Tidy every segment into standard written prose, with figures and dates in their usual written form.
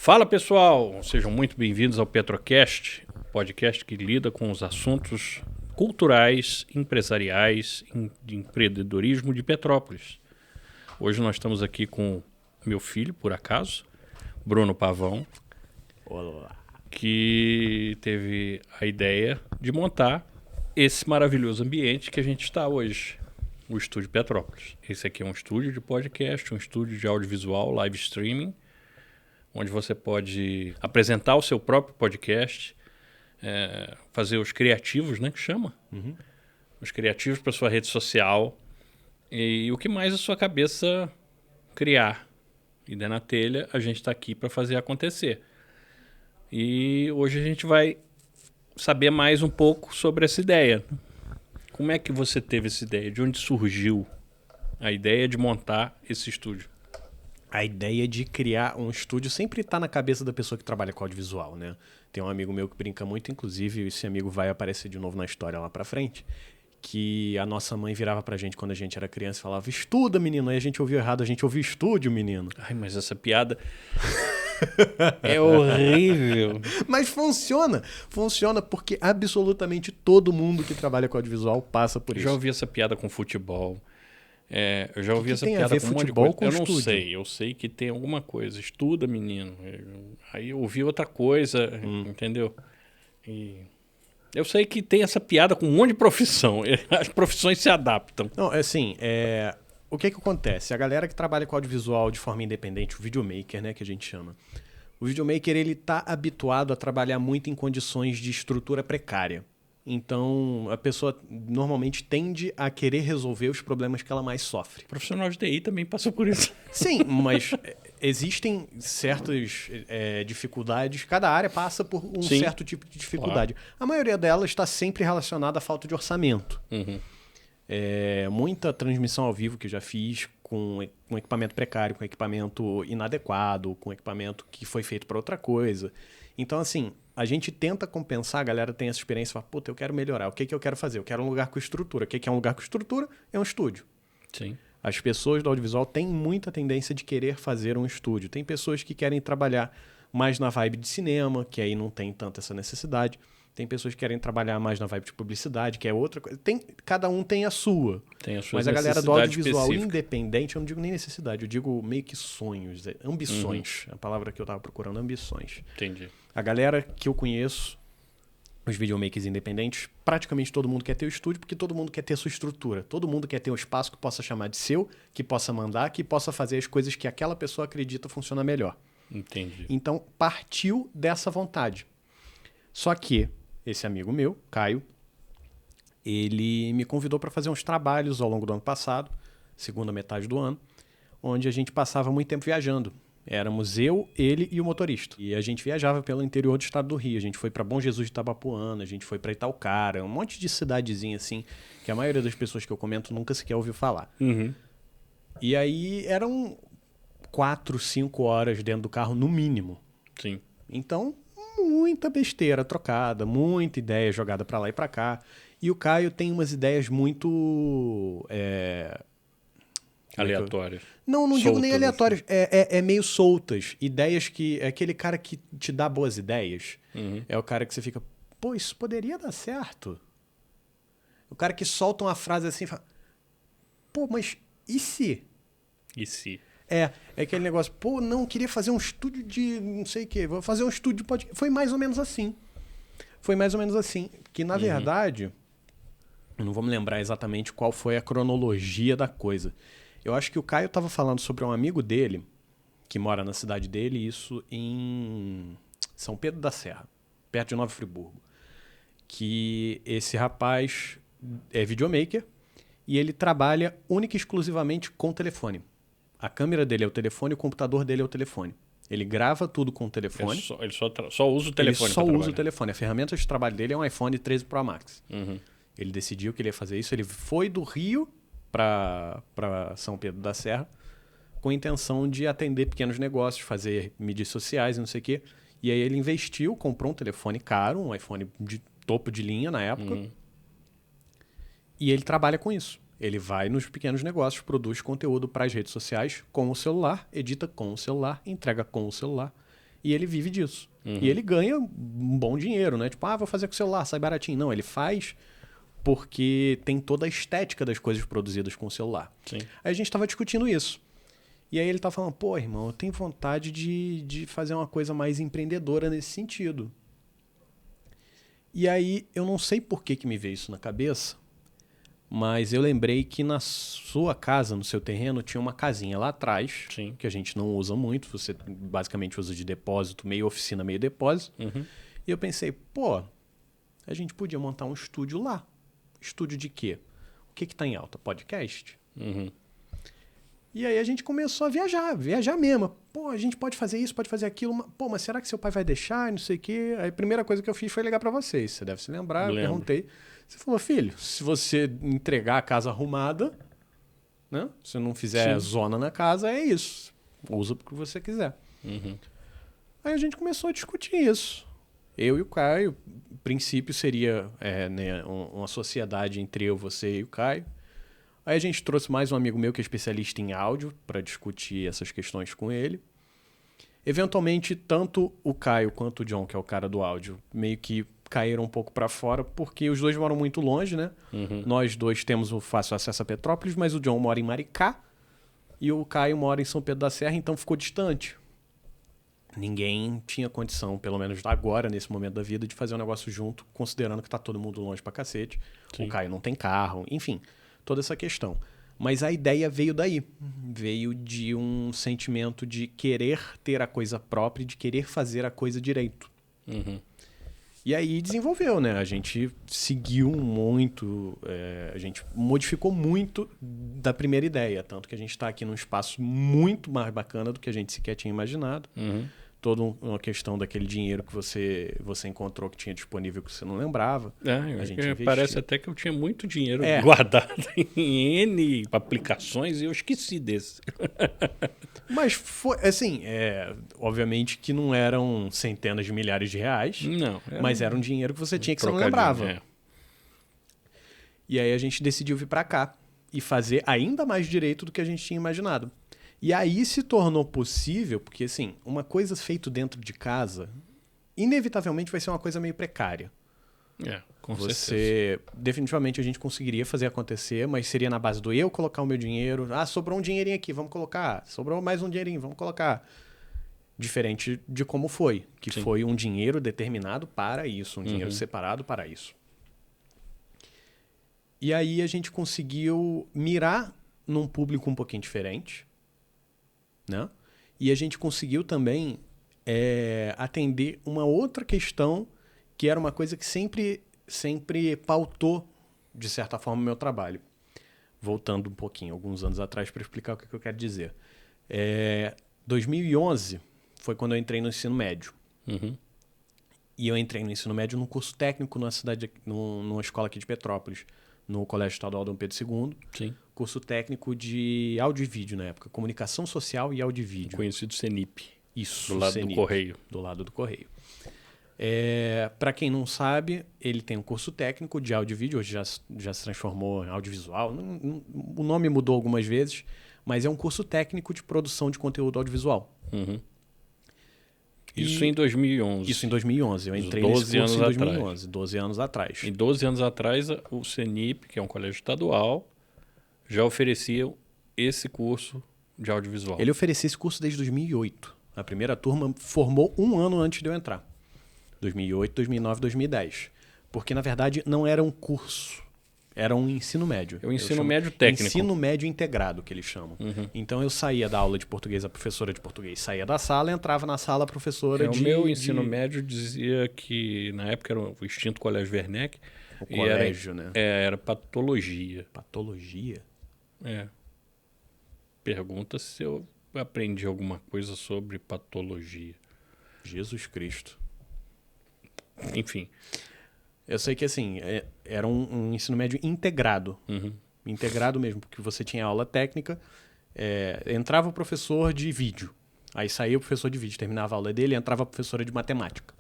Fala pessoal, sejam muito bem-vindos ao Petrocast, podcast que lida com os assuntos culturais, empresariais, de empreendedorismo de Petrópolis. Hoje nós estamos aqui com meu filho, por acaso, Bruno Pavão, Olá. que teve a ideia de montar esse maravilhoso ambiente que a gente está hoje, o Estúdio Petrópolis. Esse aqui é um estúdio de podcast, um estúdio de audiovisual, live streaming, onde você pode apresentar o seu próprio podcast, fazer os criativos, né, que chama? Os criativos para sua rede social e o que mais a sua cabeça criar. E der na telha, a gente está aqui para fazer acontecer. E hoje a gente vai saber mais um pouco sobre essa ideia. Como é que você teve essa ideia? De onde surgiu a ideia de montar esse estúdio? A ideia de criar um estúdio sempre está na cabeça da pessoa que trabalha com audiovisual, né? Tem um amigo meu que brinca muito, inclusive esse amigo vai aparecer de novo na história lá pra frente, que a nossa mãe virava pra gente quando a gente era criança e falava: estuda, menino. Aí a gente ouviu errado, a gente ouviu estúdio, menino. Ai, mas essa piada é horrível. Mas funciona porque absolutamente todo mundo que trabalha com audiovisual passa por Eu isso. já ouvi essa piada com futebol. Eu já ouvi que essa tem a piada ver com um monte de futebol coisa. com Eu não estúdio? sei, eu sei que tem alguma coisa. Estuda, menino. Aí eu ouvi outra coisa, entendeu? E eu sei que tem essa piada com um monte de profissão. As profissões se adaptam. Não, assim, o que acontece? A galera que trabalha com audiovisual de forma independente, o videomaker, né, que a gente chama. O videomaker, ele tá habituado a trabalhar muito em condições de estrutura precária. Então, a pessoa normalmente tende a querer resolver os problemas que ela mais sofre. O profissional de TI também passou por isso. Sim, mas existem certas dificuldades. Cada área passa por um Sim, certo tipo de dificuldade. Claro. A maioria delas está sempre relacionada à falta de orçamento. Muita transmissão ao vivo que eu já fiz com equipamento precário, com equipamento inadequado, com equipamento que foi feito para outra coisa. Então, assim, a gente tenta compensar, a galera tem essa experiência e fala: puta, eu quero melhorar, o que eu quero fazer? Eu quero um lugar com estrutura. O que é um lugar com estrutura? É um estúdio. Sim. As pessoas do audiovisual têm muita tendência de querer fazer um estúdio. Tem pessoas que querem trabalhar mais na vibe de cinema, que aí não tem tanta essa necessidade. Tem pessoas que querem trabalhar mais na vibe de publicidade, que é outra coisa. Cada um tem a sua. Tem as suas. Mas a galera do audiovisual específica. independente, eu não digo nem necessidade, eu digo meio que sonhos, ambições. A palavra que eu estava procurando, ambições. Entendi. A galera que eu conheço, os videomakers independentes, praticamente todo mundo quer ter o estúdio, porque todo mundo quer ter a sua estrutura. Todo mundo quer ter um espaço que possa chamar de seu, que possa mandar, que possa fazer as coisas que aquela pessoa acredita funciona melhor. Entendi. Então, partiu dessa vontade. Só que esse amigo meu, Caio, ele me convidou para fazer uns trabalhos ao longo do ano passado, segunda metade do ano, onde a gente passava muito tempo viajando. Éramos eu, ele e o motorista. E a gente viajava pelo interior do estado do Rio. A gente foi para Bom Jesus de Itabapoana, a gente foi para Itaocara, um monte de cidadezinha assim, que a maioria das pessoas que eu comento nunca sequer ouviu falar. E aí eram 4, 5 horas dentro do carro no mínimo. Sim. Então, muita besteira trocada, muita ideia jogada para lá e para cá. E o Caio tem umas ideias muito... Aleatórias. Não soltas, digo nem aleatórias. Assim. É meio soltas. Ideias que... É aquele cara que te dá boas ideias. É o cara que você fica... Pô, isso poderia dar certo. O cara que solta uma frase assim e fala... Pô, mas e se? E se? É aquele negócio... Pô, não, queria fazer um estúdio de não sei o quê. Vou fazer um estúdio de podcast. Foi mais ou menos assim. Que, na verdade... Eu não vou me lembrar exatamente qual foi a cronologia da coisa. Eu acho que o Caio estava falando sobre um amigo dele, que mora na cidade dele, isso em São Pedro da Serra, perto de Nova Friburgo. Que esse rapaz é videomaker e ele trabalha única e exclusivamente com telefone. A câmera dele é o telefone, o computador dele é o telefone. Ele grava tudo com o telefone. Ele só usa o telefone. Ele só usa o telefone. A ferramenta de trabalho dele é um iPhone 13 Pro Max. Ele decidiu que ele ia fazer isso. Ele foi do Rio para São Pedro da Serra com a intenção de atender pequenos negócios, fazer mídias sociais e não sei o quê. E aí ele investiu, comprou um telefone caro, um iPhone de topo de linha na época. E ele trabalha com isso. Ele vai nos pequenos negócios, produz conteúdo para as redes sociais com o celular, edita com o celular, entrega com o celular. e ele vive disso. E ele ganha um bom dinheiro, né? Tipo, vou fazer com o celular, sai baratinho. Não, ele faz porque tem toda a estética das coisas produzidas com o celular. Sim. Aí a gente tava discutindo isso. E aí ele tá falando, pô, irmão, eu tenho vontade de fazer uma coisa mais empreendedora nesse sentido. E aí eu não sei por que me veio isso na cabeça, mas eu lembrei que na sua casa, no seu terreno, tinha uma casinha lá atrás, Sim. que a gente não usa muito, você basicamente usa de depósito, meio oficina, meio depósito. E eu pensei, pô, a gente podia montar um estúdio lá. Estúdio de quê? O que tá em alta? Podcast? E aí a gente começou a viajar mesmo. Pô, a gente pode fazer isso, pode fazer aquilo. Pô, mas será que seu pai vai deixar? Não sei o quê. Aí a primeira coisa que eu fiz foi ligar pra vocês. Você deve se lembrar, eu perguntei. Você falou, filho, se você entregar a casa arrumada, né? Se não fizer zona na casa, é isso. Usa porque você quiser. Aí a gente começou a discutir isso. Eu e o Caio, o princípio seria né, uma sociedade entre eu, você e o Caio. Aí a gente trouxe mais um amigo meu que é especialista em áudio para discutir essas questões com ele. Eventualmente, tanto o Caio quanto o John, que é o cara do áudio, meio que caíram um pouco para fora, porque os dois moram muito longe, né? Nós dois temos o fácil acesso a Petrópolis, mas o John mora em Maricá e o Caio mora em São Pedro da Serra, então ficou distante. Ninguém tinha condição, pelo menos agora, nesse momento da vida, de fazer um negócio junto, considerando que tá todo mundo longe pra cacete. Sim. O Caio não tem carro, enfim, toda essa questão. Mas a ideia veio daí. Veio de um sentimento de querer ter a coisa própria, de querer fazer a coisa direito. E aí desenvolveu, né? A gente seguiu muito, a gente modificou muito da primeira ideia. Tanto que a gente está aqui num espaço muito mais bacana do que a gente sequer tinha imaginado. Toda uma questão daquele dinheiro que você encontrou que tinha disponível que você não lembrava. A gente parece até que eu tinha muito dinheiro guardado em N aplicações e eu esqueci desse. Mas foi, assim, obviamente que não eram centenas de milhares de reais. Não. Mas era um dinheiro que você tinha que você não lembrava. E aí a gente decidiu vir para cá e fazer ainda mais direito do que a gente tinha imaginado. E aí se tornou possível, porque assim, uma coisa feita dentro de casa, inevitavelmente vai ser uma coisa meio precária. Com certeza. Definitivamente a gente conseguiria fazer acontecer, mas seria na base do eu colocar o meu dinheiro. Sobrou um dinheirinho aqui, vamos colocar. Sobrou mais um dinheirinho, vamos colocar. Diferente de como foi, que foi um dinheiro determinado para isso, um dinheiro separado para isso. E aí a gente conseguiu mirar num público um pouquinho diferente, né? E a gente conseguiu também atender uma outra questão que era uma coisa que sempre pautou, de certa forma, o meu trabalho. Voltando um pouquinho, alguns anos atrás, para explicar o que eu quero dizer. 2011 foi quando eu entrei no ensino médio. E eu entrei no ensino médio num curso técnico numa escola aqui de Petrópolis, no Colégio Estadual Dom Pedro II. Sim. Curso técnico de áudio e vídeo na época. Comunicação Social e Áudio e Vídeo. Conhecido CENIP. Isso, do lado CENIP, do Correio. Do lado do Correio. Para quem não sabe, ele tem um curso técnico de áudio e vídeo, hoje já se transformou em audiovisual. O nome mudou algumas vezes, mas é um curso técnico de produção de conteúdo audiovisual. Isso em 2011. Isso em 2011. Eu entrei nesse curso em 2011, 12 anos atrás. E 12 anos atrás, o CENIP, que é um colégio estadual, já oferecia esse curso de audiovisual. Ele oferecia esse curso desde 2008. A primeira turma formou um ano antes de eu entrar. 2008, 2009, 2010. Porque, na verdade, não era um curso. Era um ensino médio. É o ensino médio técnico. Ensino médio integrado, que eles chamam. Então, eu saía da aula de português, a professora de português saía da sala, entrava na sala, a professora O meu ensino médio dizia que, na época, era o extinto Colégio Werneck. O colégio, né? Era patologia. Patologia? Pergunta se eu aprendi alguma coisa sobre patologia. Jesus Cristo. Enfim. Eu sei que, assim, era um ensino médio integrado. Integrado mesmo, porque você tinha aula técnica, entrava o professor de vídeo, aí saía o professor de vídeo, terminava a aula dele, entrava a professora de matemática.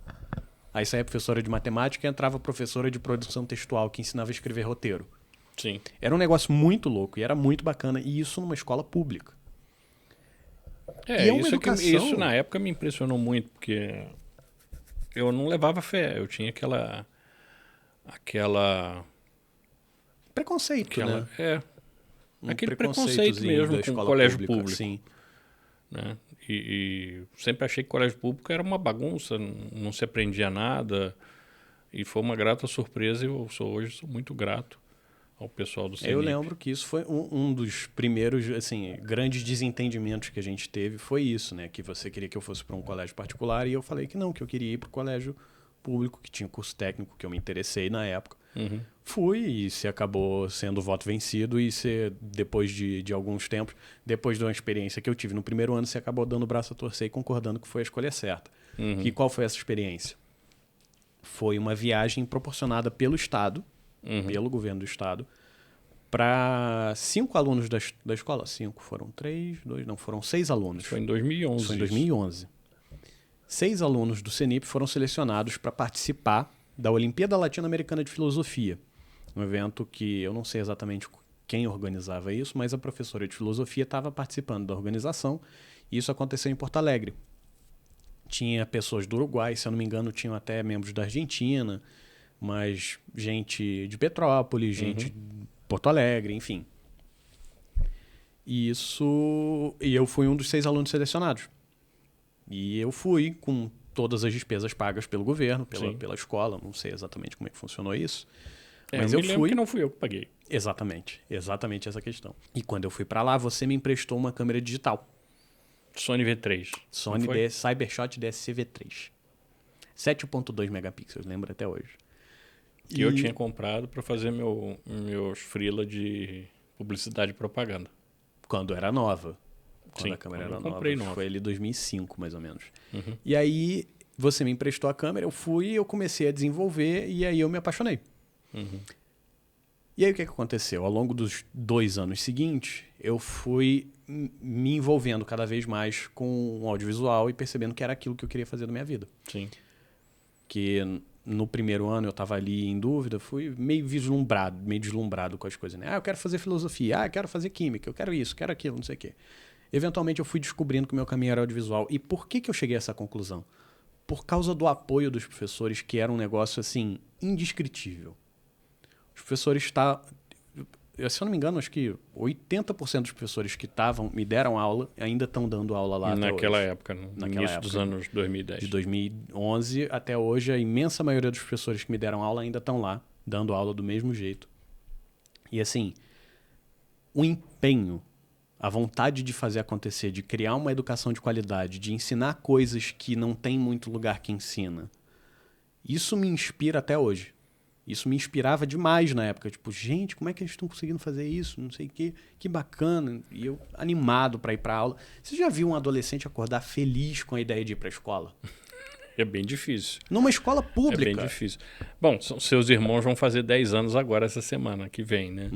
Aí saía a professora de matemática e entrava a professora de produção textual, que ensinava a escrever roteiro. Sim. Era um negócio muito louco e era muito bacana, e isso numa escola pública. E é uma isso, educação... isso na época me impressionou muito, porque eu não levava fé, eu tinha aquela Preconceito, né? aquele preconceito preconceitozinho mesmo da com o escola colégio pública, público. sim. Né? E sempre achei que colégio público era uma bagunça, não se aprendia nada. E foi uma grata surpresa e hoje sou muito grato ao pessoal do CENIP. Eu lembro que isso foi um dos primeiros, assim, grandes desentendimentos que a gente teve, foi isso, né? Que você queria que eu fosse para um colégio particular e eu falei que não, que eu queria ir para o colégio público, que tinha curso técnico, que eu me interessei na época. Uhum. Fui e se acabou sendo o voto vencido e você, depois de alguns tempos, depois de uma experiência que eu tive no primeiro ano, você acabou dando o braço a torcer e concordando que foi a escolha certa. Uhum. E qual foi essa experiência? Foi uma viagem proporcionada pelo Estado, pelo governo do Estado, para 5 alunos da escola. 5, foram 3, 2, não, foram 6 alunos. Foi em 2011. Isso foi em 2011. 6 alunos do CENIP foram selecionados para participar da Olimpíada Latino-Americana de Filosofia. Um evento que eu não sei exatamente quem organizava isso, mas a professora de filosofia estava participando da organização e isso aconteceu em Porto Alegre. Tinha pessoas do Uruguai, se eu não me engano, tinham até membros da Argentina, mas gente de Petrópolis, gente de Porto Alegre, enfim. E eu fui um dos 6 alunos selecionados. E eu fui com todas as despesas pagas pelo governo, pela escola, não sei exatamente como é que funcionou isso. Mas eu fui. Que não fui eu que paguei. Exatamente essa questão. E quando eu fui para lá, você me emprestou uma câmera digital. Sony V3. Sony Cybershot DSC V3. 7.2 megapixels, lembro até hoje. Que eu tinha comprado para fazer meus freela de publicidade e propaganda. Quando era nova. Quando Sim, a câmera era comprei nova. nova. Foi ali 2005, mais ou menos. E aí, você me emprestou a câmera, eu fui, eu comecei a desenvolver e aí eu me apaixonei. E aí o que aconteceu? Ao longo dos 2 anos seguintes, eu fui me envolvendo cada vez mais com o audiovisual e percebendo que era aquilo que eu queria fazer na minha vida. Sim. Que no primeiro ano eu estava ali em dúvida, fui meio deslumbrado com as coisas. Né? Eu quero fazer filosofia, eu quero fazer química, eu quero isso, quero aquilo, não sei o quê. Eventualmente eu fui descobrindo que o meu caminho era audiovisual. E por que eu cheguei a essa conclusão? Por causa do apoio dos professores, que era um negócio assim indescritível. Os professores se eu não me engano, acho que 80% dos professores que me deram aula, ainda estão dando aula lá até Naquela hoje. época, no início dos anos 2010. De 2011 até hoje, a imensa maioria dos professores que me deram aula ainda estão lá, dando aula do mesmo jeito. E assim, o empenho, a vontade de fazer acontecer, de criar uma educação de qualidade, de ensinar coisas que não tem muito lugar que ensina, isso me inspira até hoje. Isso me inspirava demais na época. Tipo, gente, como é que eles estão conseguindo fazer isso? Não sei o quê. Que bacana. E eu animado para ir para aula. Você já viu um adolescente acordar feliz com a ideia de ir para a escola? É bem difícil. Numa escola pública. É bem difícil. Bom, seus irmãos vão fazer 10 anos agora, essa semana que vem, né?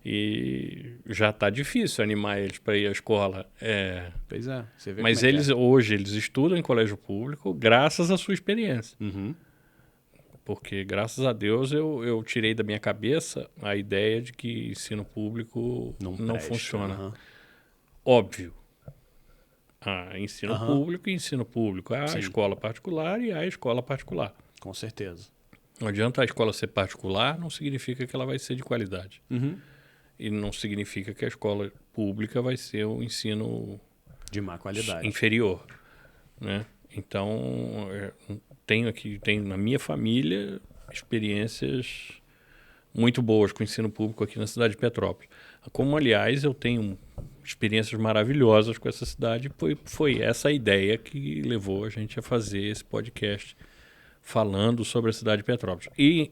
E já tá difícil animar eles para ir à escola. Pois é. Você vê Mas como é que hoje eles estudam em colégio público graças à sua experiência. Porque, graças a Deus, eu tirei da minha cabeça a ideia de que ensino público não funciona. Óbvio. Ensino público e ensino público. Há a escola particular e há a escola particular. Com certeza. Não adianta a escola ser particular, não significa que ela vai ser de qualidade. E não significa que a escola pública vai ser um ensino de má qualidade. Inferior. Né? Então, tenho na minha família experiências muito boas com o ensino público aqui na cidade de Petrópolis. Como, aliás, eu tenho experiências maravilhosas com essa cidade. Foi essa a ideia que levou a gente a fazer esse podcast falando sobre a cidade de Petrópolis. E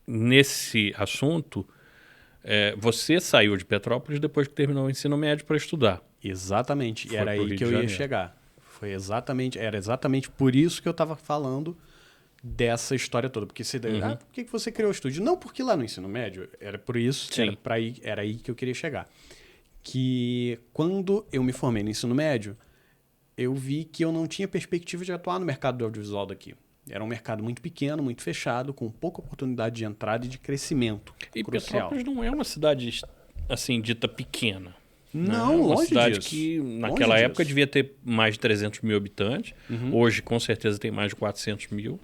nesse assunto, você saiu de Petrópolis depois que terminou o ensino médio para estudar. Exatamente. E era aí que eu ia chegar. Era exatamente por isso que eu estava falando dessa história toda. Porque por que você criou o estúdio? Não porque lá no ensino médio, era por isso, era aí que eu queria chegar. Que quando eu me formei no ensino médio, eu vi que eu não tinha perspectiva de atuar no mercado do audiovisual daqui. Era um mercado muito pequeno, muito fechado, com pouca oportunidade de entrada e de crescimento. E crucial. Petrópolis não é uma cidade, assim, dita pequena. Não, Uma longe cidade disso. que naquela Longe época disso. devia ter mais de 300 mil habitantes. Hoje, com certeza, tem mais de 400 mil.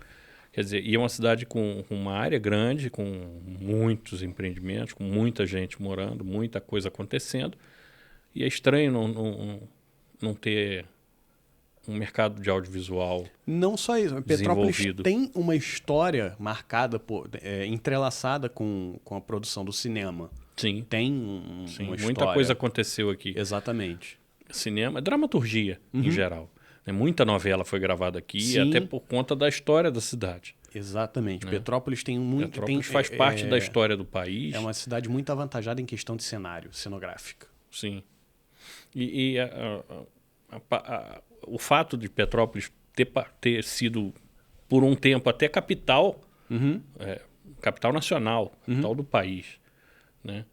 Quer dizer, e é uma cidade com uma área grande, com muitos empreendimentos, com muita gente morando, muita coisa acontecendo. E é estranho não ter um mercado de audiovisual Não só isso. Petrópolis desenvolvido. tem uma história marcada, entrelaçada com a produção do cinema. Sim, Tem sim. uma Muita história. coisa aconteceu aqui. Exatamente. Cinema, dramaturgia em geral. Né? Muita novela foi gravada aqui, Sim. até por conta da história da cidade. Exatamente. Petrópolis tem muito. Petrópolis faz parte da história do país. É uma cidade muito avantajada em questão de cenário, cenográfica. Sim. E o fato de Petrópolis ter sido, por um tempo, até capital, capital nacional, capital do país, né?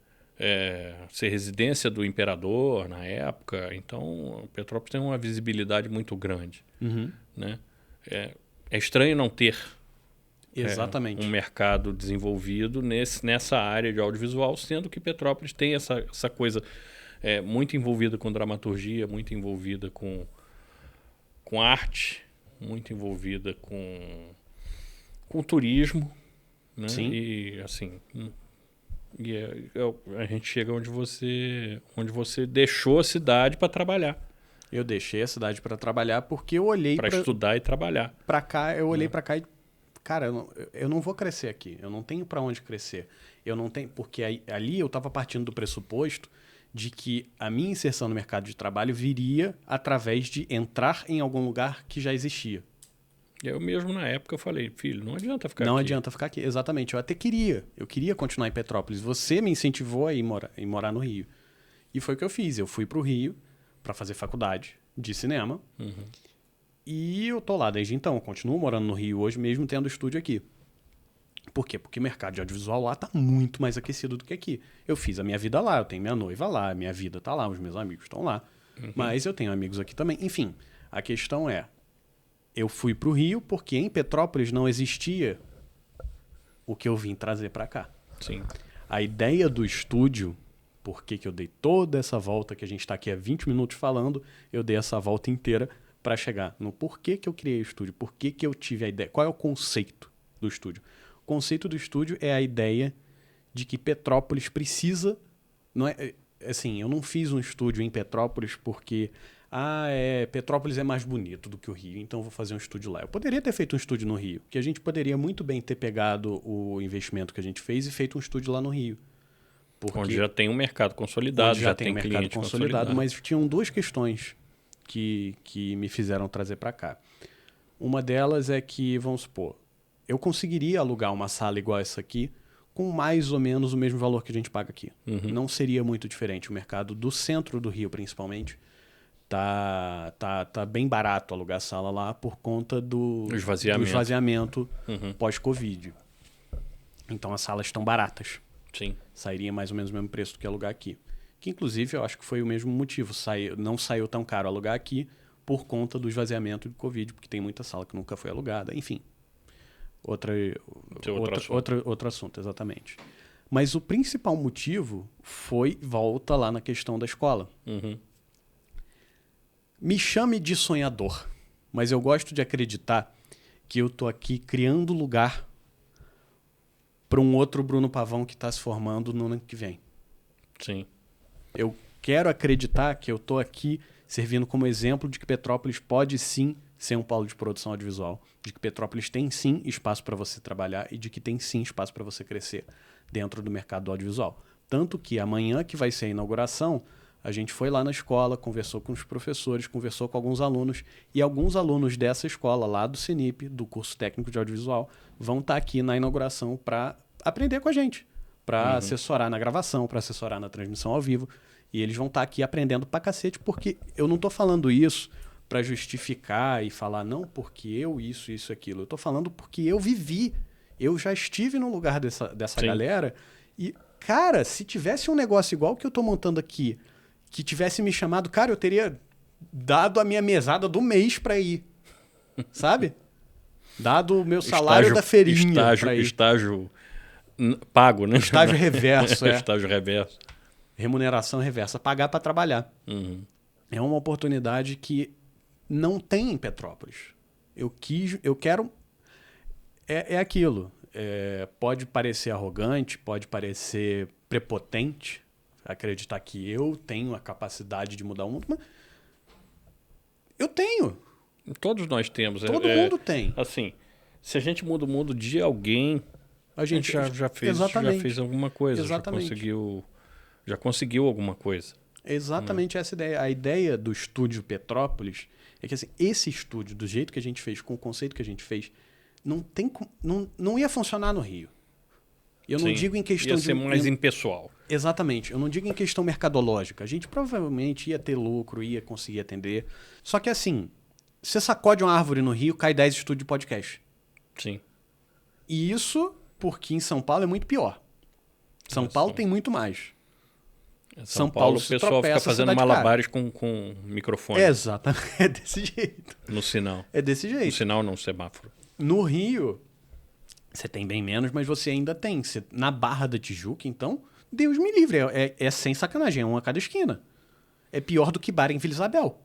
Ser residência do imperador na época, então Petrópolis tem uma visibilidade muito grande, né? É estranho não ter Exatamente. um mercado desenvolvido nessa área de audiovisual, sendo que Petrópolis tem essa coisa muito envolvida com dramaturgia, muito envolvida com arte, muito envolvida com turismo, né? Sim. E assim, a gente chega onde você deixou a cidade para trabalhar, Eu deixei a cidade para trabalhar porque eu olhei para estudar e trabalhar. para cá, eu olhei para cá e, cara, eu não vou crescer aqui. Eu não tenho para onde crescer. Eu não tenho, porque ali eu estava partindo do pressuposto de que a minha inserção no mercado de trabalho viria através de entrar em algum lugar que já existia. Eu mesmo na época eu falei, filho, não adianta ficar aqui. Não adianta ficar aqui. Exatamente. Eu até queria. Eu queria continuar em Petrópolis. Você me incentivou a ir morar no Rio. E foi o que eu fiz. Eu fui para o Rio para fazer faculdade de cinema. E eu tô lá desde então. Eu continuo morando no Rio hoje, mesmo tendo estúdio aqui. Por quê? Porque o mercado de audiovisual lá tá muito mais aquecido do que aqui. Eu fiz a minha vida lá, eu tenho minha noiva lá, minha vida tá lá, os meus amigos estão lá. Mas eu tenho amigos aqui também. Enfim, a questão é, eu fui pro Rio porque em Petrópolis não existia o que eu vim trazer para cá. Sim. A ideia do estúdio, por que eu dei toda essa volta, que a gente está aqui há 20 minutos falando, eu dei essa volta inteira para chegar no porquê que eu criei o estúdio, por que eu tive a ideia, qual é o conceito do estúdio. O conceito do estúdio é a ideia de que Petrópolis precisa... Não é, assim, eu não fiz um estúdio em Petrópolis porque Petrópolis é mais bonito do que o Rio, então eu vou fazer um estúdio lá. Eu poderia ter feito um estúdio no Rio, que a gente poderia muito bem ter pegado o investimento que a gente fez e feito um estúdio lá no Rio. Onde já tem um mercado consolidado, já tem um mercado cliente consolidado, mas tinham duas questões que me fizeram trazer para cá. Uma delas é que, vamos supor, eu conseguiria alugar uma sala igual essa aqui com mais ou menos o mesmo valor que a gente paga aqui. Não seria muito diferente. O mercado do centro do Rio, principalmente, tá bem barato alugar sala lá por conta do esvaziamento pós-Covid. Então as salas estão baratas. Sim. Sairia mais ou menos o mesmo preço do que alugar aqui. Que inclusive eu acho que foi o mesmo motivo. Não saiu tão caro alugar aqui por conta do esvaziamento do Covid, porque tem muita sala que nunca foi alugada. Enfim. Outro assunto, exatamente. Mas o principal motivo volta lá na questão da escola. Me chame de sonhador, mas eu gosto de acreditar que eu tô aqui criando lugar para um outro Bruno Pavão que está se formando no ano que vem. Sim. Eu quero acreditar que eu tô aqui servindo como exemplo de que Petrópolis pode sim ser um polo de produção audiovisual, de que Petrópolis tem sim espaço para você trabalhar e de que tem sim espaço para você crescer dentro do mercado do audiovisual. Tanto que amanhã que vai ser a inauguração, a gente foi lá na escola, conversou com os professores, conversou com alguns alunos e alguns alunos dessa escola lá do CENIP, do curso técnico de audiovisual, vão estar aqui na inauguração para aprender com a gente, para assessorar na gravação, para assessorar na transmissão ao vivo. E eles vão estar aqui aprendendo pra cacete, porque eu não tô falando isso para justificar e falar, não, porque eu isso, aquilo. Eu tô falando porque eu vivi. Eu já estive no lugar dessa galera. E, cara, se tivesse um negócio igual que eu tô montando aqui, que tivesse me chamado, cara, eu teria dado a minha mesada do mês pra ir. Sabe? Dado o meu salário da feirinha pra ir. Estágio pago, né? Estágio reverso, Estágio reverso. remuneração reversa, pagar para trabalhar. Uhum. É uma oportunidade que não tem em Petrópolis. Eu quero... É aquilo. Pode parecer arrogante, pode parecer prepotente, acreditar que eu tenho a capacidade de mudar o mundo, mas eu tenho. Todos nós temos. Todo mundo tem. Assim, se a gente muda o mundo de alguém, a gente já fez alguma coisa. Exatamente. Já conseguiu alguma coisa. Exatamente essa ideia. A ideia do estúdio Petrópolis é que assim, esse estúdio, do jeito que a gente fez, com o conceito que a gente fez, não ia funcionar no Rio. Eu não digo em questão ia ser mais impessoal. Exatamente. Eu não digo em questão mercadológica. A gente provavelmente ia ter lucro, ia conseguir atender. Só que assim, você sacode uma árvore no Rio, cai 10 estúdios de podcast. Sim. E isso, porque em São Paulo é muito pior. São Paulo tem muito mais. São Paulo, o pessoal fica fazendo malabares com microfone. Exatamente. É desse jeito. No sinal. É desse jeito. No sinal, não, semáforo. No Rio, você tem bem menos, mas você ainda tem. Na Barra da Tijuca, então, Deus me livre. É sem sacanagem, é um a cada esquina. É pior do que bar em Vila Isabel.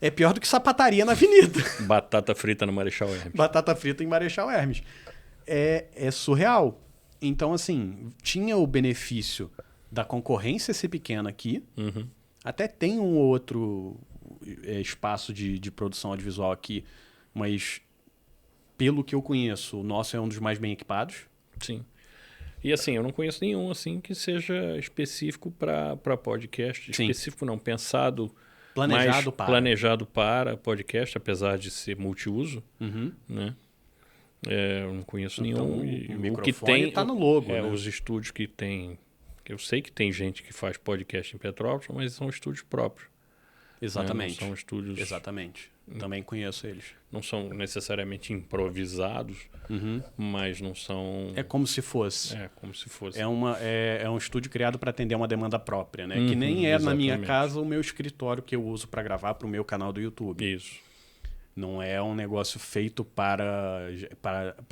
É pior do que sapataria na avenida. Batata frita no Marechal Hermes. Batata frita em Marechal Hermes. É surreal. Então, assim, tinha o benefício da concorrência ser pequena aqui. Uhum. Até tem um outro espaço de produção audiovisual aqui, mas pelo que eu conheço, o nosso é um dos mais bem equipados. Sim. E assim, eu não conheço nenhum assim que seja específico para podcast. Sim. Específico não, pensado... Planejado para podcast, apesar de ser multiuso, Uhum. né? Eu não conheço Então, nenhum. o microfone está no logo. Né? Os estúdios que tem... Eu sei que tem gente que faz podcast em Petrópolis, mas são estúdios próprios. Exatamente. Né? Não são estúdios... Exatamente. Também conheço eles. Não são necessariamente improvisados, mas não são... É como se fosse. É como se fosse. É um estúdio criado para atender uma demanda própria, né? Que nem na minha casa o meu escritório que eu uso para gravar para o meu canal do YouTube. Isso. Não é um negócio feito para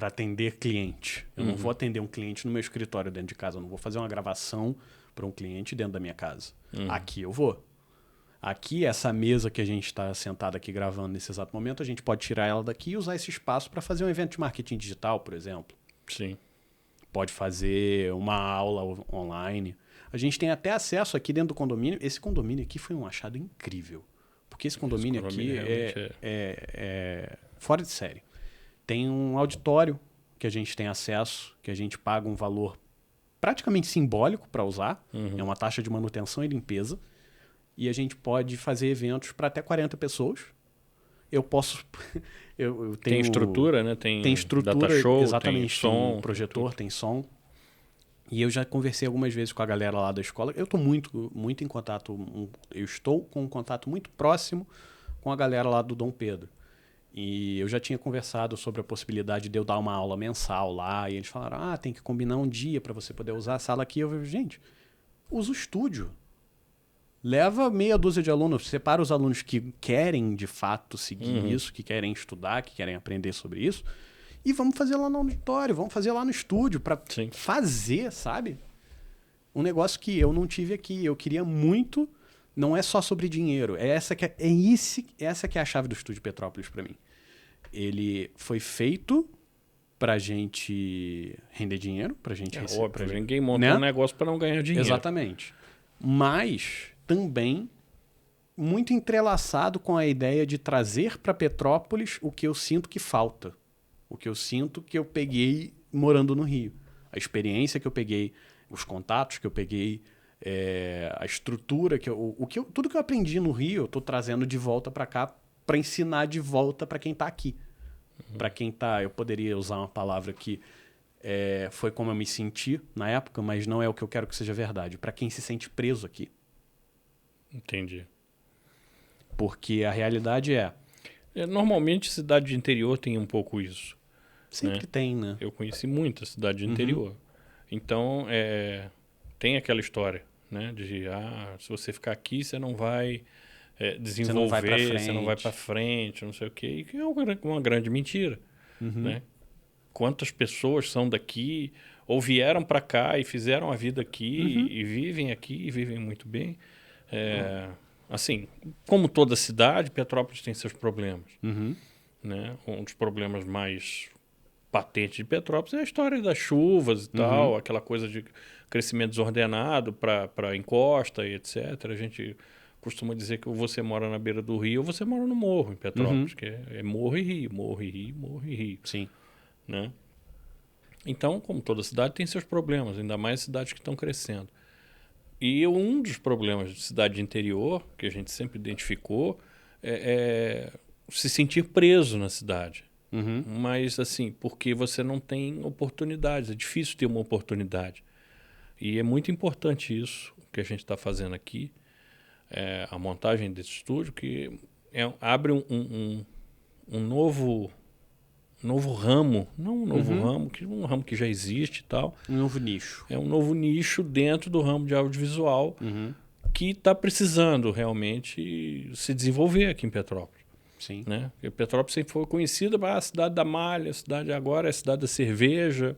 atender cliente. Eu não vou atender um cliente no meu escritório dentro de casa. Eu não vou fazer uma gravação para um cliente dentro da minha casa. Aqui eu vou. Aqui, essa mesa que a gente está sentado aqui gravando nesse exato momento, a gente pode tirar ela daqui e usar esse espaço para fazer um evento de marketing digital, por exemplo. Sim. Pode fazer uma aula online. A gente tem até acesso aqui dentro do condomínio. Esse condomínio aqui foi um achado incrível. Porque esse condomínio aqui é fora de série. Tem um auditório que a gente tem acesso, que a gente paga um valor praticamente simbólico para usar. É uma taxa de manutenção e limpeza. E a gente pode fazer eventos para até 40 pessoas. Eu posso... eu tenho, tem estrutura, né? Tem estrutura, data show, exatamente, tem som. Tem projetor, tem som. E eu já conversei algumas vezes com a galera lá da escola. Eu estou muito em contato... Eu estou com um contato muito próximo com a galera lá do Dom Pedro. E eu já tinha conversado sobre a possibilidade de eu dar uma aula mensal lá. E eles falaram, tem que combinar um dia para você poder usar a sala aqui. Eu falei, gente, usa o estúdio. Leva meia dúzia de alunos, separa os alunos que querem de fato seguir isso, que querem estudar, que querem aprender sobre isso, e vamos fazer lá no auditório, vamos fazer lá no estúdio para fazer, sabe? Um negócio que eu não tive aqui. Eu queria muito, não é só sobre dinheiro, essa que é a chave do Estúdio Petrópolis para mim. Ele foi feito pra gente render dinheiro, pra gente receber. Óbvio, ninguém monta um negócio para não ganhar dinheiro. Exatamente. Mas também muito entrelaçado com a ideia de trazer para Petrópolis o que eu sinto que falta. O que eu sinto que eu peguei morando no Rio. A experiência que eu peguei, os contatos que eu peguei, a estrutura, tudo que eu aprendi no Rio, eu estou trazendo de volta para cá para ensinar de volta para quem está aqui. Para quem está, eu poderia usar uma palavra que foi como eu me senti na época, mas não é o que eu quero que seja verdade. Para quem se sente preso aqui. Entendi. Porque a realidade normalmente cidade de interior tem um pouco isso. Sempre tem, né? Eu conheci muita cidade de interior. Então, tem aquela história, né? De, se você ficar aqui, você não vai desenvolver, você não vai para frente, não sei o quê. E é uma grande mentira, né? Quantas pessoas são daqui, ou vieram para cá e fizeram a vida aqui e vivem aqui e vivem muito bem. Assim, como toda cidade, Petrópolis tem seus problemas. Né? Um dos problemas mais patentes de Petrópolis é a história das chuvas e tal, aquela coisa de crescimento desordenado para encosta e etc. A gente costuma dizer que ou você mora na beira do rio ou você mora no morro em Petrópolis, que é morro e rio, morro e rio, morro e rio. Sim. Né? Então, como toda cidade, tem seus problemas, ainda mais cidades que estão crescendo. E um dos problemas de cidade de interior, que a gente sempre identificou, é se sentir preso na cidade. Mas, assim, porque você não tem oportunidades, é difícil ter uma oportunidade. E é muito importante isso que a gente está fazendo aqui, a montagem desse estúdio, que abre um novo ramo, não um novo ramo, que um ramo que já existe e tal. Um novo nicho. É um novo nicho dentro do ramo de audiovisual que está precisando realmente se desenvolver aqui em Petrópolis. Sim. Né? Porque Petrópolis sempre foi conhecida para a cidade da malha, a cidade agora é a cidade da cerveja.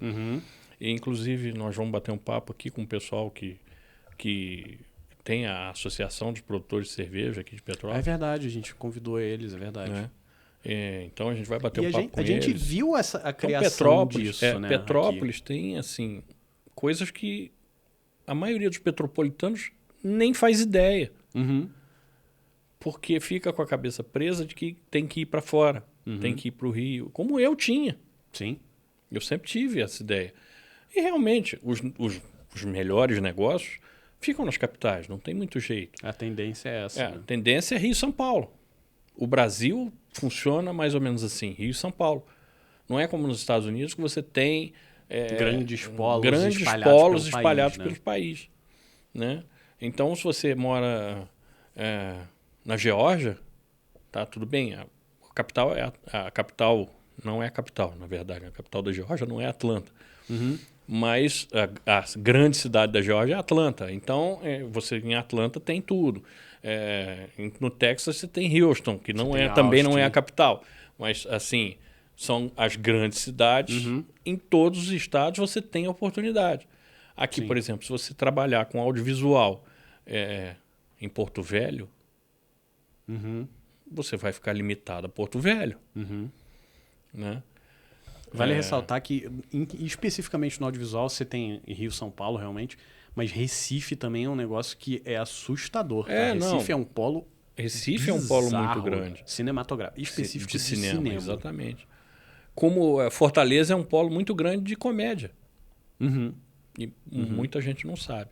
E, inclusive, nós vamos bater um papo aqui com o pessoal que tem a Associação dos Produtores de Cerveja aqui de Petrópolis. É verdade, a gente convidou eles, é verdade. Né? Então a gente vai bater um papo com eles. A gente viu a criação Petrópolis, disso, né? Petrópolis tem, assim, coisas que a maioria dos petropolitanos nem faz ideia. Porque fica com a cabeça presa de que tem que ir para fora, tem que ir para o Rio, como eu tinha. Sim. Eu sempre tive essa ideia. E realmente, os melhores negócios ficam nas capitais, não tem muito jeito. A tendência é essa. Né? A tendência é Rio e São Paulo. O Brasil funciona mais ou menos assim, Rio e São Paulo. Não é como nos Estados Unidos que você tem grandes polos espalhados pelo país. Né? Então, se você mora na Geórgia, tá tudo bem. A capital a capital não é a capital, na verdade. A capital da Geórgia não é Atlanta. Mas a grande cidade da Geórgia é Atlanta. Então, você em Atlanta tem tudo. No Texas você tem Houston, que também não é a capital. Mas, assim, são as grandes cidades. Em todos os estados você tem oportunidade. Aqui, por exemplo, se você trabalhar com audiovisual em Porto Velho, você vai ficar limitado a Porto Velho. Né? Vale ressaltar que, especificamente no audiovisual, você tem Rio e São Paulo, realmente, mas Recife também é um negócio que é assustador. Recife é um polo Recife é um polo muito grande. Cinematográfico, específico de cinema. Exatamente. Como Fortaleza é um polo muito grande de comédia. E muita gente não sabe.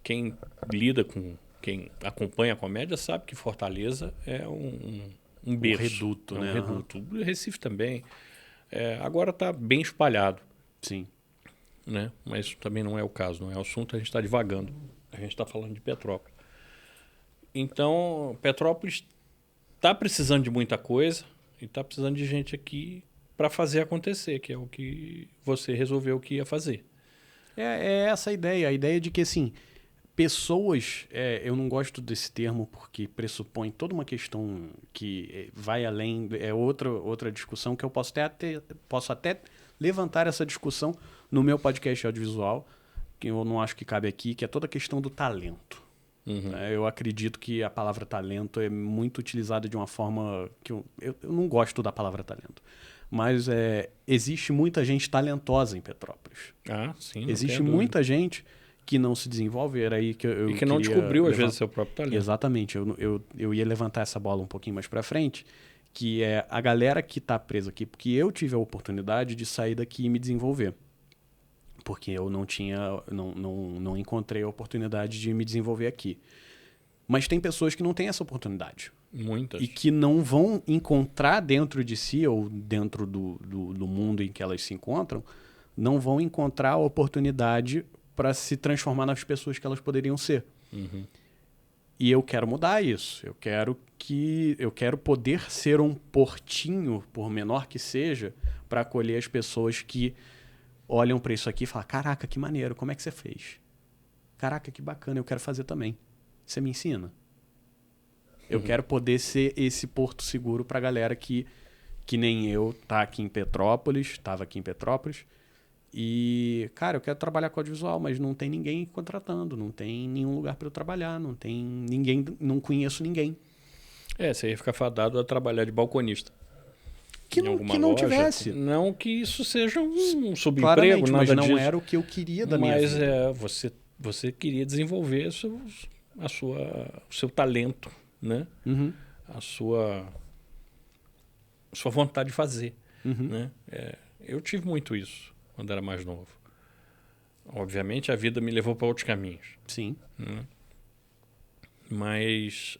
Quem lida com... Quem acompanha a comédia sabe que Fortaleza é um berço. Reduto, né? Reduto. Recife também. Agora está bem espalhado. Sim. Né? Mas também não é o caso, não é o assunto, a gente está divagando. A gente está falando de Petrópolis. Então, Petrópolis está precisando de muita coisa e está precisando de gente aqui para fazer acontecer, que é o que você resolveu que ia fazer. É essa a ideia de que, assim, pessoas, eu não gosto desse termo porque pressupõe toda uma questão que vai além, outra discussão que eu posso até levantar essa discussão no meu podcast audiovisual, que eu não acho que cabe aqui, que é toda a questão do talento. Eu acredito que a palavra talento é muito utilizada de uma forma que eu não gosto da palavra talento. Mas existe muita gente talentosa em Petrópolis. Sim. Existe muita gente que não se desenvolve, era aí que eu e que não descobriu, às vezes, seu próprio talento. Exatamente. Eu ia levantar essa bola um pouquinho mais para frente, que é a galera que está presa aqui, porque eu tive a oportunidade de sair daqui e me desenvolver. Porque eu não encontrei a oportunidade de me desenvolver aqui. Mas tem pessoas que não têm essa oportunidade. Muitas. E que não vão encontrar dentro de si, ou dentro do mundo em que elas se encontram, não vão encontrar a oportunidade para se transformar nas pessoas que elas poderiam ser. E eu quero mudar isso. Eu quero poder ser um portinho, por menor que seja, para acolher as pessoas que olham para isso aqui e falam: caraca, que maneiro, como é que você fez? Caraca, que bacana, eu quero fazer também. Você me ensina? Eu quero poder ser esse porto seguro para a galera que nem eu estava aqui em Petrópolis, E, cara, eu quero trabalhar com audiovisual, mas não tem ninguém contratando, não tem nenhum lugar para eu trabalhar, não tem ninguém, não conheço ninguém. Você ia ficar fadado a trabalhar de balconista. Que não loja. tivesse. Não que isso seja um subemprego, Claramente, nada mas não disso. era o que eu queria da minha vida. Mas você queria desenvolver o seu talento, né? Uhum. A sua vontade de fazer. Uhum. Né? Eu tive muito isso quando era mais novo. Obviamente a vida me levou para outros caminhos. Sim. Né? Mas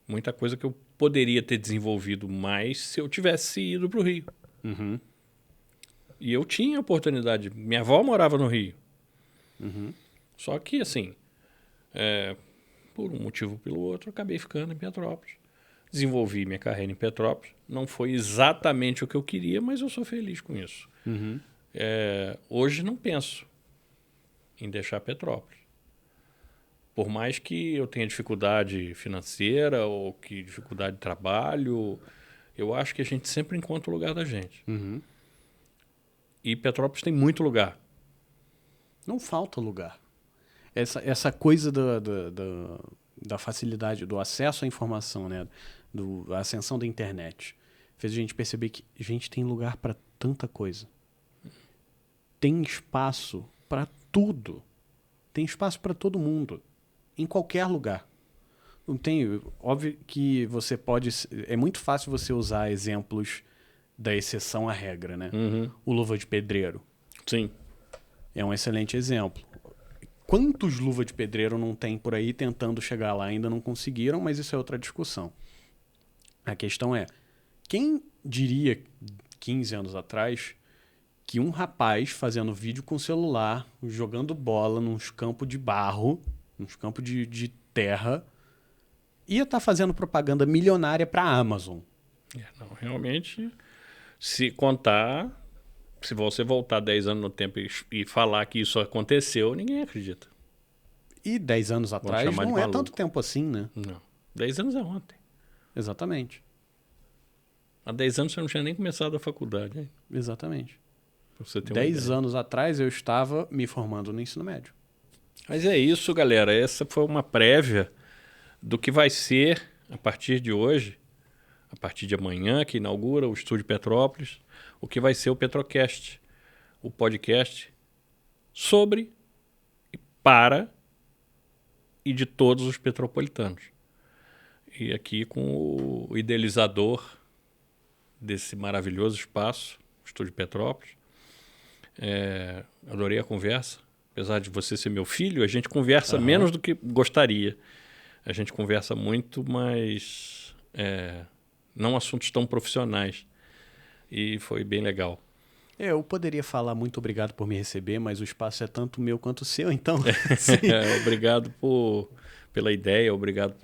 muita coisa que eu poderia ter desenvolvido mais se eu tivesse ido para o Rio. Uhum. E eu tinha oportunidade. Minha avó morava no Rio. Uhum. Só que, assim, por um motivo ou pelo outro, eu acabei ficando em Petrópolis. Desenvolvi minha carreira em Petrópolis. Não foi exatamente o que eu queria, mas eu sou feliz com isso. Uhum. Hoje não penso em deixar Petrópolis. Por mais que eu tenha dificuldade financeira ou que dificuldade de trabalho, eu acho que a gente sempre encontra o lugar da gente. Uhum. E Petrópolis tem muito lugar. Não falta lugar. Essa coisa da facilidade, do acesso à informação, né? A ascensão da internet, fez a gente perceber que a gente tem lugar para tanta coisa. Tem espaço para tudo. Tem espaço para todo mundo. Em qualquer lugar. Não tem, óbvio que você pode... É muito fácil você usar exemplos da exceção à regra, né? Uhum. O Luva de Pedreiro. Sim. É um excelente exemplo. Quantos luva de pedreiro não tem por aí tentando chegar lá? Ainda não conseguiram, mas isso é outra discussão. A questão é, quem diria 15 anos atrás que um rapaz fazendo vídeo com celular, jogando bola nos campos de barro, nos campos de terra, ia estar fazendo propaganda milionária para a Amazon? Não, realmente, se você voltar 10 anos no tempo e falar que isso aconteceu, ninguém acredita. E 10 anos atrás chamar de não é maluco. tanto tempo assim, né? Não. 10 anos é ontem. Exatamente. Há 10 anos você não tinha nem começado a faculdade, hein? Exatamente. Pra você ter uma 10 ideia. anos atrás eu estava me formando no ensino médio. Mas é isso, galera. Essa foi uma prévia do que vai ser, a partir de hoje, a partir de amanhã, que inaugura o Estúdio Petrópolis, o que vai ser o Petrocast, o podcast sobre, para e de todos os petropolitanos. E aqui com o idealizador desse maravilhoso espaço, o Estúdio Petrópolis. Adorei a conversa. Apesar de você ser meu filho, a gente conversa menos do que gostaria. A gente conversa muito, mas não assuntos tão profissionais. E foi bem legal. Eu poderia falar muito obrigado por me receber, mas o espaço é tanto meu quanto o seu, então... Obrigado pela ideia, obrigado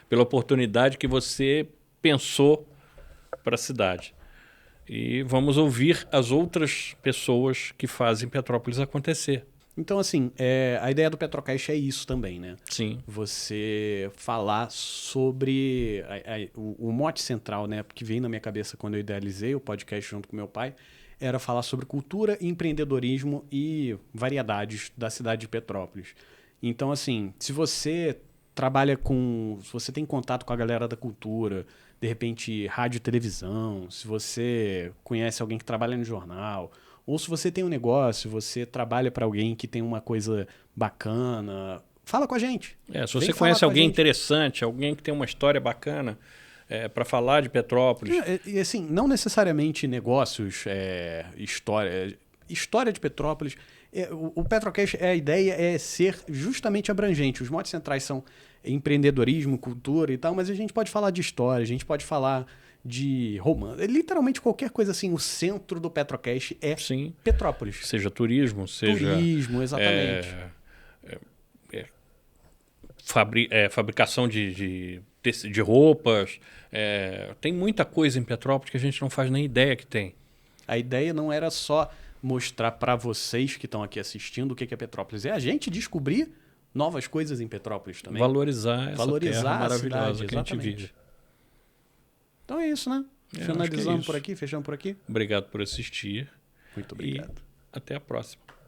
pela oportunidade que você pensou para a cidade. E vamos ouvir as outras pessoas que fazem Petrópolis acontecer. Então, assim, a ideia do Petrocast é isso também, né? Sim. Você falar sobre... O mote central, né? Porque veio na minha cabeça quando eu idealizei o podcast junto com meu pai, era falar sobre cultura, empreendedorismo e variedades da cidade de Petrópolis. Então, assim, se você trabalha se você tem contato com a galera da cultura, de repente rádio e televisão, se você conhece alguém que trabalha no jornal, ou se você tem um negócio, você trabalha para alguém que tem uma coisa bacana, fala com a gente. Se você conhece alguém interessante, alguém que tem uma história bacana para falar de Petrópolis. E assim, não necessariamente negócios, história de Petrópolis. O Petrocast, a ideia é ser justamente abrangente. Os motes centrais são empreendedorismo, cultura e tal, mas a gente pode falar de história, a gente pode falar de romance. Literalmente qualquer coisa assim. O centro do Petrocast é Sim. Petrópolis. Seja turismo, seja... Turismo, exatamente. Fabricação de roupas. Tem muita coisa em Petrópolis que a gente não faz nem ideia que tem. A ideia não era só mostrar para vocês que estão aqui assistindo o que é Petrópolis. É a gente descobrir novas coisas em Petrópolis também. Valorizar essa terra maravilhosa cidade, que a gente vive. Então é isso, né? Acho que Finalizamos é isso. por aqui, fechamos por aqui. Obrigado por assistir. Muito obrigado. Até a próxima.